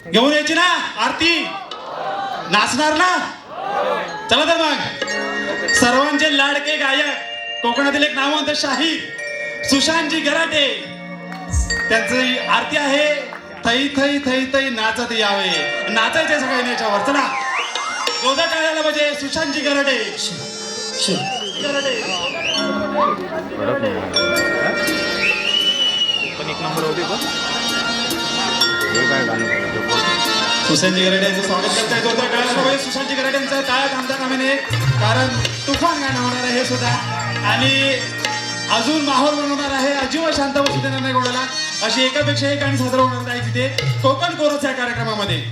घेऊन यायची ना आरती, नाचणार ना? चला तर मग सर्वांचे लाडके गायक कोकणातील एक नामवंत शाहीर सुशांतजी गराटे, त्यांची आरती आहे. थै थै थै थै नाचत यावे, नाचायचे सगळ्यांनी याच्यावर. चला जोरदार टाळ्याला पाहिजे सुशांतजी गराटे. पण एक नंबर होते पण हे काय गाणं सुशांतजी गराटे यांचं स्वागत करताय. जोरदार टाळ्याला पाहिजे सुशांतजी गराटे यांचं. टाळ्या थांबता कामा नये, कारण तुफान गाणं होणार आहे हे सुद्धा. आणि अजून माहोल बनवणार आहे अजिबात शांत बसू देणार नाही कोणाला, अशी एकापेक्षा एक गाणी सादर होणार आहे तिथे कोकण कोरस या कार्यक्रमामध्ये.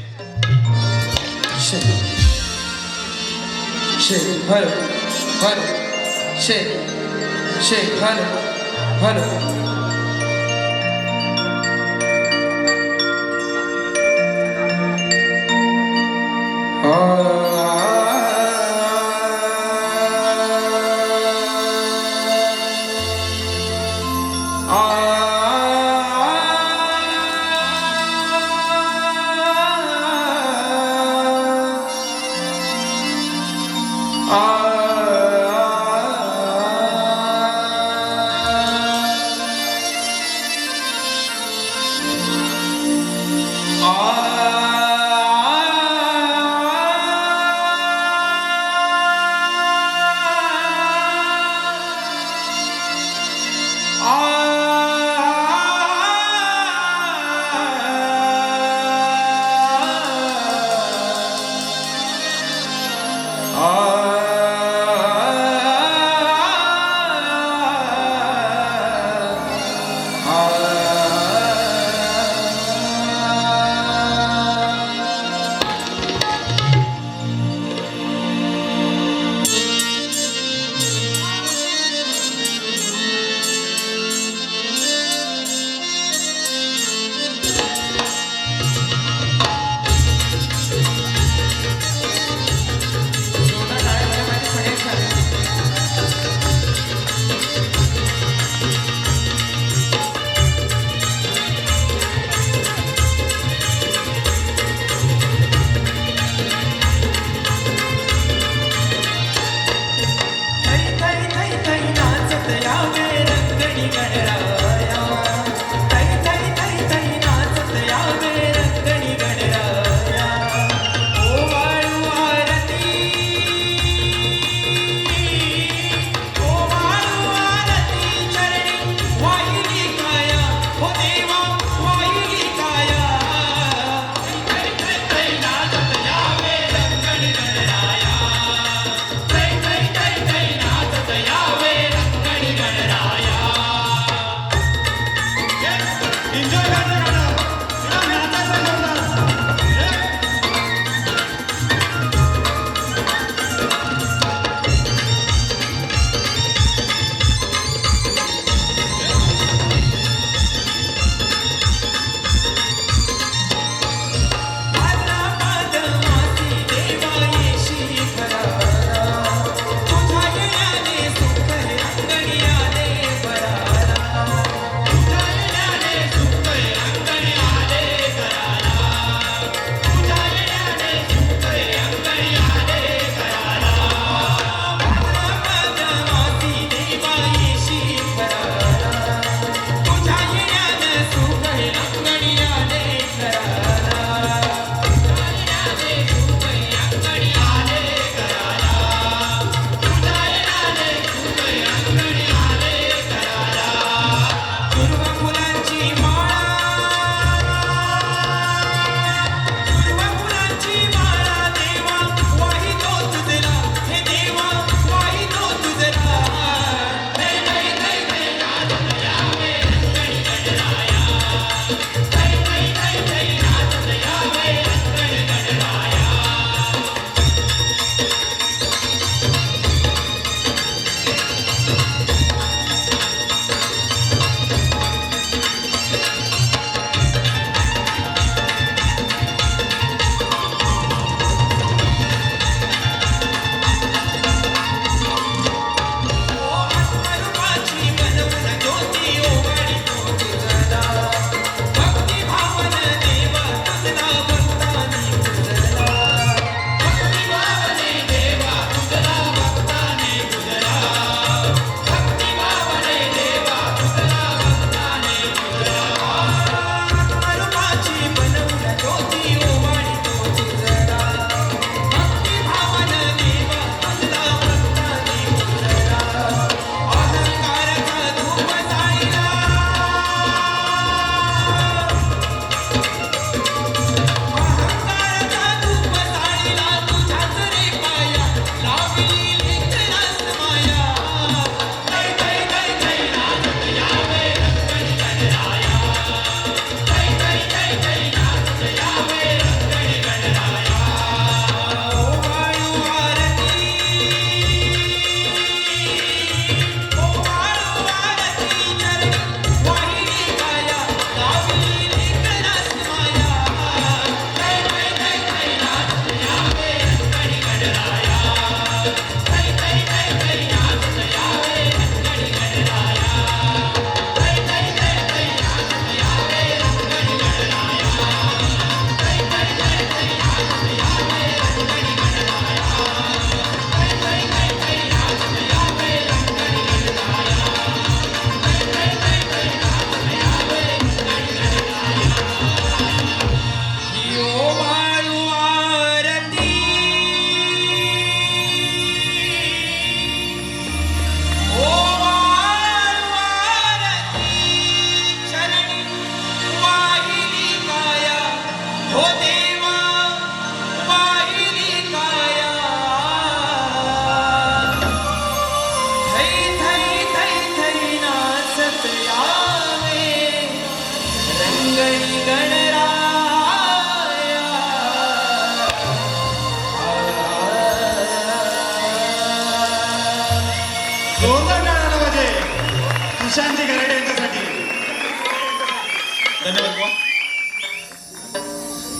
धन्यवाद बुवा.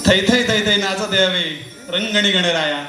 थै थै थै थै नाचत यावे रंगणी गणराया.